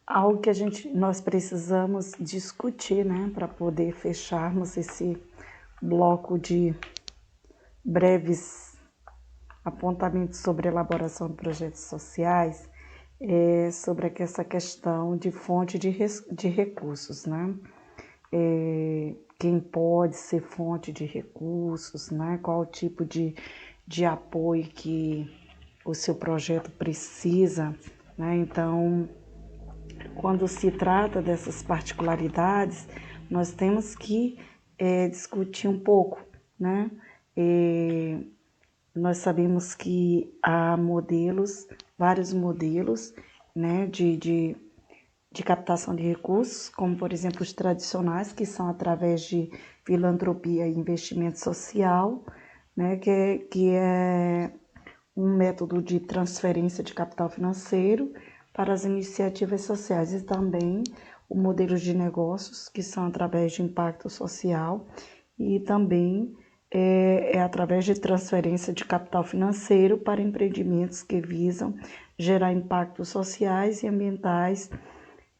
algo que nós precisamos discutir, né, para poder fecharmos esse bloco de breves apontamentos sobre a elaboração de projetos sociais, sobre essa questão de fonte de recursos, né? Quem pode ser fonte de recursos, né? Qual o tipo de apoio que o seu projeto precisa, né? Então, quando se trata dessas particularidades, nós temos que discutir um pouco, né? Nós sabemos que há vários modelos, né, de captação de recursos, como, por exemplo, os tradicionais, que são através de filantropia e investimento social, né, que é um método de transferência de capital financeiro para as iniciativas sociais, e também o modelo de negócios, que são através de impacto social, e também através de transferência de capital financeiro para empreendimentos que visam gerar impactos sociais e ambientais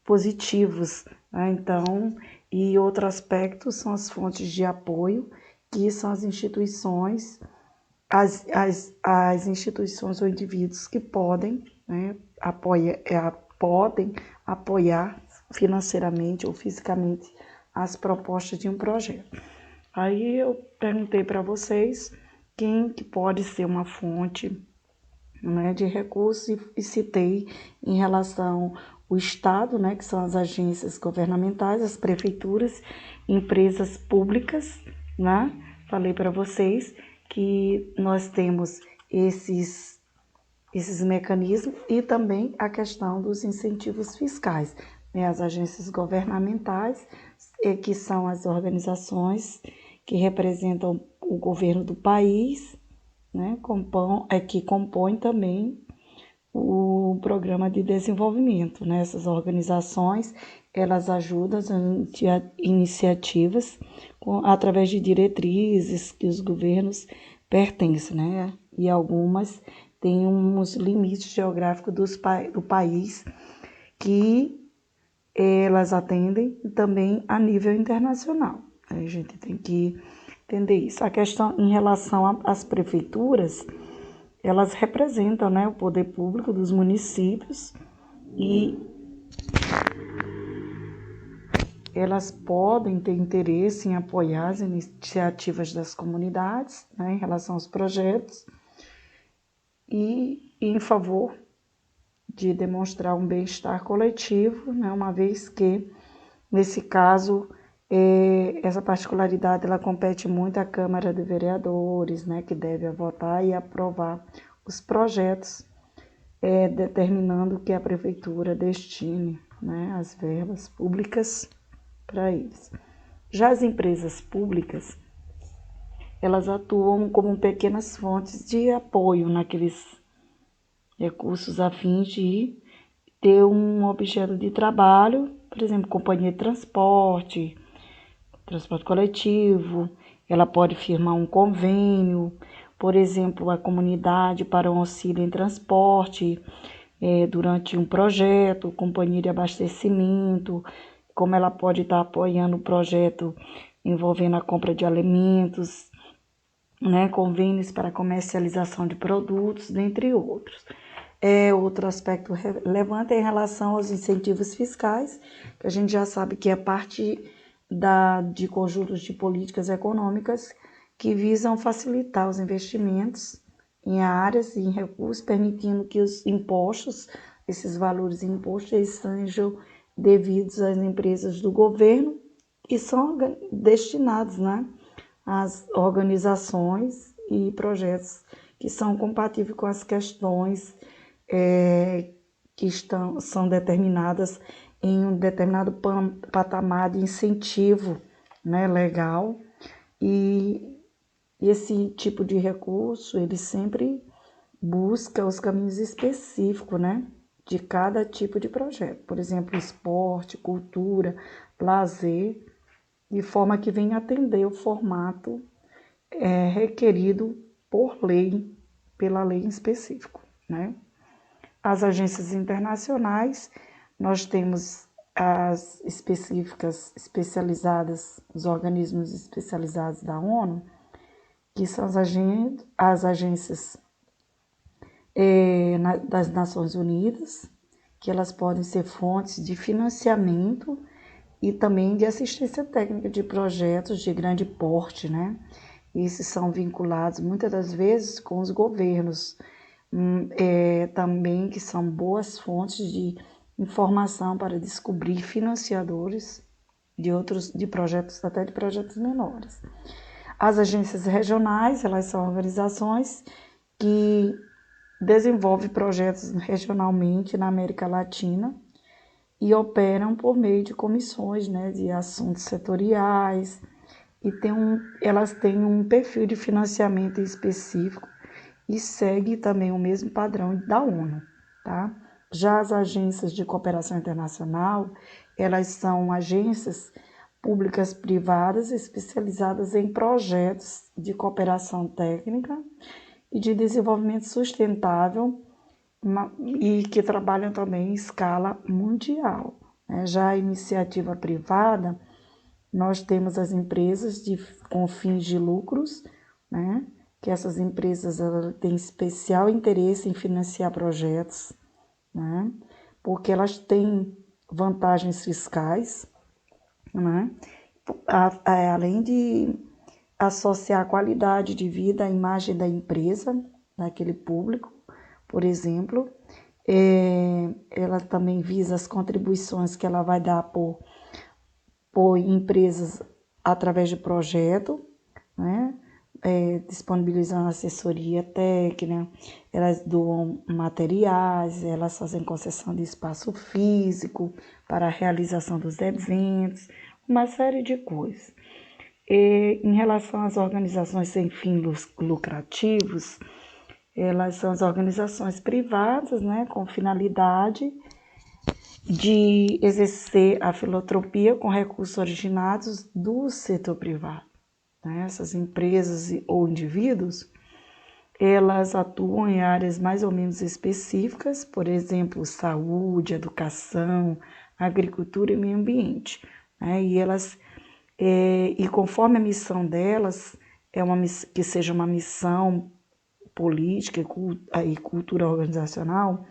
positivos, né? Então, e outro aspecto são as fontes de apoio, que são as instituições, as instituições ou indivíduos que podem, né, podem apoiar financeiramente ou fisicamente as propostas de um projeto. Aí eu perguntei para vocês quem que pode ser uma fonte, né, de recursos, e citei em relação ao Estado, né, que são as agências governamentais, as prefeituras, empresas públicas, né? Falei para vocês que nós temos esses mecanismos, e também a questão dos incentivos fiscais, né? As agências governamentais, que são as organizações que representam o governo do país, né? Que compõem também o programa de desenvolvimento, né? Essas organizações, elas ajudam as iniciativas através de diretrizes que os governos pertencem, né? E algumas têm uns limites geográficos do país que elas atendem também a nível internacional. A gente tem que entender isso. A questão em relação às prefeituras, elas representam, né, o poder público dos municípios, e elas podem ter interesse em apoiar as iniciativas das comunidades, né, em relação aos projetos, e em favor de demonstrar um bem-estar coletivo, né, uma vez que, nesse caso, essa particularidade ela compete muito à Câmara de Vereadores, né, que deve votar e aprovar os projetos, determinando que a Prefeitura destine, né, as verbas públicas para eles. Já as empresas públicas, elas atuam como pequenas fontes de apoio naqueles recursos a fim de ter um objeto de trabalho, por exemplo, companhia de transporte coletivo, ela pode firmar um convênio, por exemplo, a comunidade para um auxílio em transporte, durante um projeto, companhia de abastecimento, como ela pode estar apoiando o projeto envolvendo a compra de alimentos, né, convênios para comercialização de produtos, dentre outros. Outro aspecto relevante é em relação aos incentivos fiscais, que a gente já sabe que é parte de conjuntos de políticas econômicas que visam facilitar os investimentos em áreas e em recursos, permitindo que os impostos, esses valores impostos, eles sejam devidos às empresas do governo, e são destinados, né, às organizações e projetos que são compatíveis com as questões que são determinadas em um determinado patamar de incentivo, né, legal. E esse tipo de recurso, ele sempre busca os caminhos específicos, né, de cada tipo de projeto. Por exemplo, esporte, cultura, lazer, de forma que venha atender o formato requerido por lei, pela lei em específico, né? As agências internacionais, Nós temos as específicas, especializadas, os organismos especializados da ONU, que são as agências das Nações Unidas, que elas podem ser fontes de financiamento e também de assistência técnica de projetos de grande porte, né? Esses são vinculados muitas das vezes com os governos, também que são boas fontes de informação para descobrir financiadores de projetos, até de projetos menores. As agências regionais, elas são organizações que desenvolvem projetos regionalmente na América Latina e operam por meio de comissões, né, de assuntos setoriais, e elas têm um perfil de financiamento específico e segue também o mesmo padrão da ONU, tá? Já as agências de cooperação internacional, elas são agências públicas privadas especializadas em projetos de cooperação técnica e de desenvolvimento sustentável e que trabalham também em escala mundial. Já a iniciativa privada, nós temos as empresas com fins de lucros, né? Que essas empresas têm especial interesse em financiar projetos, né? Porque elas têm vantagens fiscais, né? Além de associar a qualidade de vida à imagem da empresa, daquele público, por exemplo, ela também visa as contribuições que ela vai dar por empresas através de projeto, né? Disponibilizando assessoria técnica, elas doam materiais, elas fazem concessão de espaço físico para a realização dos eventos, uma série de coisas. Em relação às organizações sem fins lucrativos, elas são as organizações privadas, né, com finalidade de exercer a filantropia com recursos originados do setor privado. Essas empresas ou indivíduos, elas atuam em áreas mais ou menos específicas, por exemplo, saúde, educação, agricultura e meio ambiente. E conforme a missão delas, que seja uma missão política e cultura organizacional,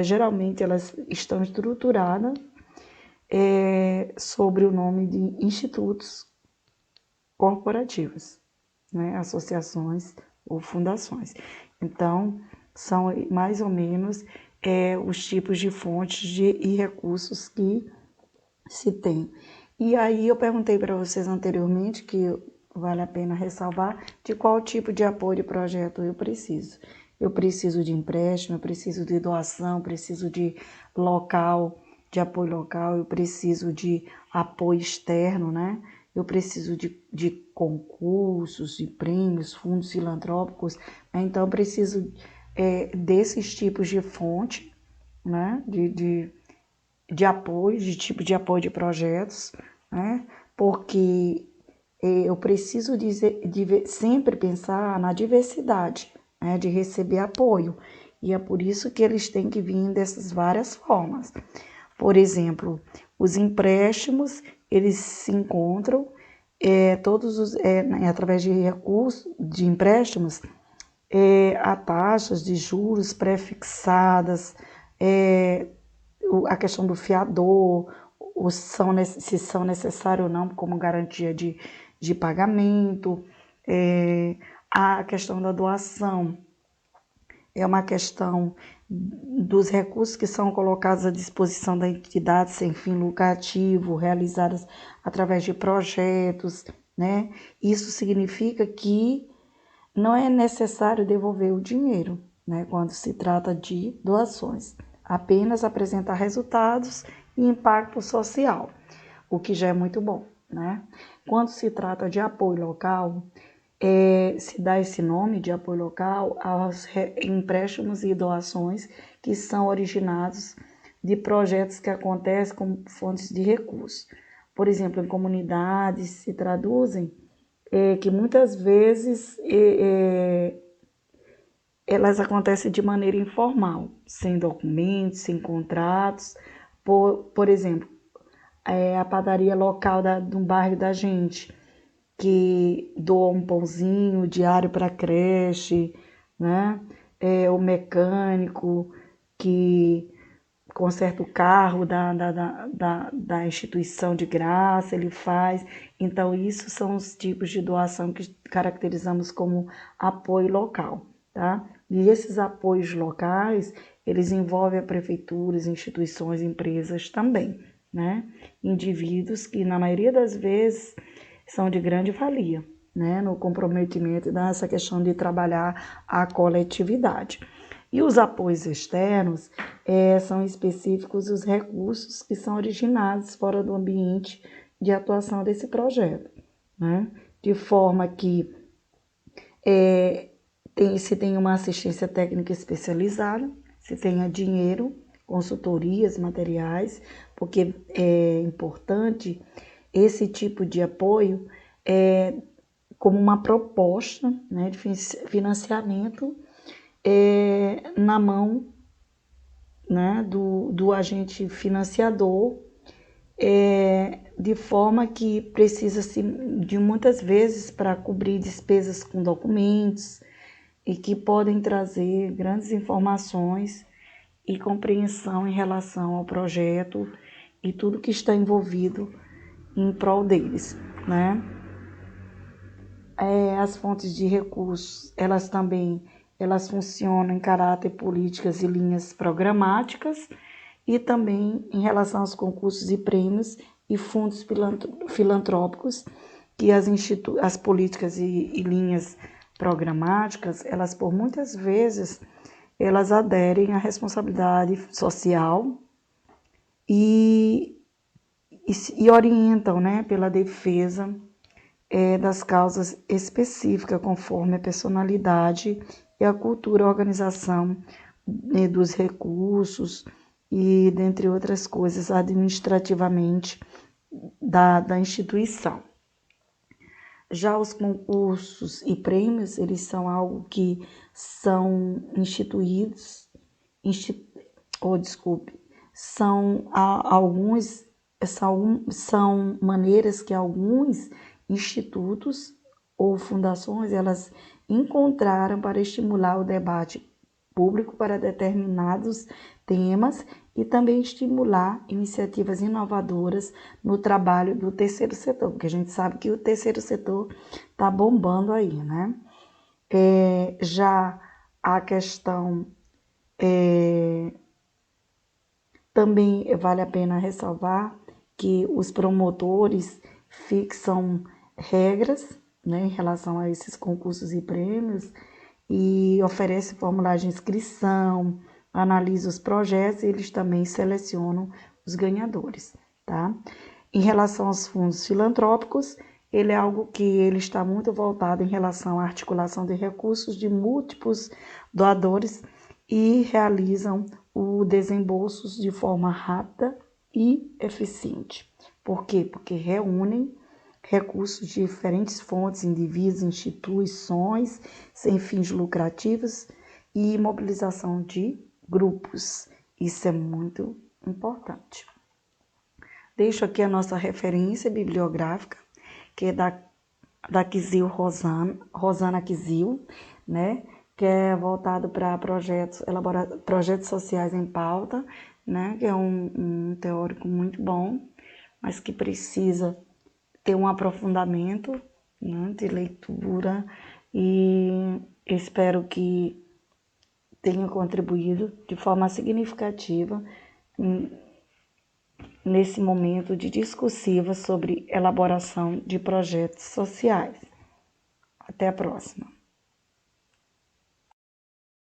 geralmente estão estruturadas sobre o nome de institutos corporativas, né? Associações ou fundações. Então, são mais ou menos os tipos de fontes e recursos que se tem. E aí eu perguntei para vocês anteriormente, que vale a pena ressalvar, de qual tipo de apoio de projeto eu preciso. Eu preciso de empréstimo, eu preciso de doação, preciso de apoio local, eu preciso de apoio externo, né? Eu preciso de concursos, de prêmios, fundos filantrópicos, né? Então eu preciso desses tipos de fonte, né? De apoio, de tipo de apoio de projetos, né? Porque eu preciso sempre pensar na diversidade, né? De receber apoio, e é por isso que eles têm que vir dessas várias formas. Por exemplo, os empréstimos, eles se encontram através de recursos, de empréstimos, a taxas de juros pré-fixadas, a questão do fiador, se são necessários ou não como garantia de pagamento, a questão da doação, é uma questão dos recursos que são colocados à disposição da entidade sem fim lucrativo, realizadas através de projetos, né? Isso significa que não é necessário devolver o dinheiro, né, quando se trata de doações, apenas apresentar resultados e impacto social, o que já é muito bom, né? Quando se trata de apoio local, se dá esse nome de apoio local aos empréstimos e doações que são originados de projetos que acontecem com fontes de recursos. Por exemplo, em comunidades se traduzem que muitas vezes elas acontecem de maneira informal, sem documentos, sem contratos, Por exemplo, a padaria local do bairro da gente, que doa um pãozinho diário para a creche, né? O mecânico que conserta o carro da instituição de graça, ele faz. Então, isso são os tipos de doação que caracterizamos como apoio local, tá? E esses apoios locais, eles envolvem a prefeituras, instituições, empresas também, né? Indivíduos que, na maioria das vezes, são de grande valia, né? No comprometimento dessa questão de trabalhar a coletividade. E os apoios externos são específicos os recursos que são originados fora do ambiente de atuação desse projeto, né? De forma que se tenha uma assistência técnica especializada, se tenha dinheiro, consultorias, materiais, porque é importante esse tipo de apoio como uma proposta, né, de financiamento na mão, né, do agente financiador, de forma que precisa-se de muitas vezes para cobrir despesas com documentos e que podem trazer grandes informações e compreensão em relação ao projeto e tudo que está envolvido em prol deles, né? As fontes de recursos, elas funcionam em caráter políticas e linhas programáticas e também em relação aos concursos e prêmios e fundos filantrópicos, que as políticas e linhas programáticas, elas por muitas vezes, elas aderem à responsabilidade social e orientam, né, pela defesa das causas específicas, conforme a personalidade e a cultura, a organização dos recursos e, dentre outras coisas, administrativamente da instituição. Já os concursos e prêmios, eles são algo que são instituídos, são maneiras que alguns institutos ou fundações, elas encontraram para estimular o debate público para determinados temas e também estimular iniciativas inovadoras no trabalho do terceiro setor, porque a gente sabe que o terceiro setor está bombando aí, né? Já a questão também vale a pena ressalvar que os promotores fixam regras, né, em relação a esses concursos e prêmios e oferece formulário de inscrição, analisa os projetos e eles também selecionam os ganhadores, tá? Em relação aos fundos filantrópicos, ele é algo que ele está muito voltado em relação à articulação de recursos de múltiplos doadores e realizam o desembolsos de forma rápida e eficiente. Por quê? Porque reúnem recursos de diferentes fontes, indivíduos, instituições, sem fins lucrativos e mobilização de grupos. Isso é muito importante. Deixo aqui a nossa referência bibliográfica, que é da Kizil Rosana Kizil, né? Que é voltado para projetos sociais em pauta, né? Que é um teórico muito bom, mas que precisa ter um aprofundamento, né, de leitura, e espero que tenha contribuído de forma significativa nesse momento de discursiva sobre elaboração de projetos sociais. Até a próxima.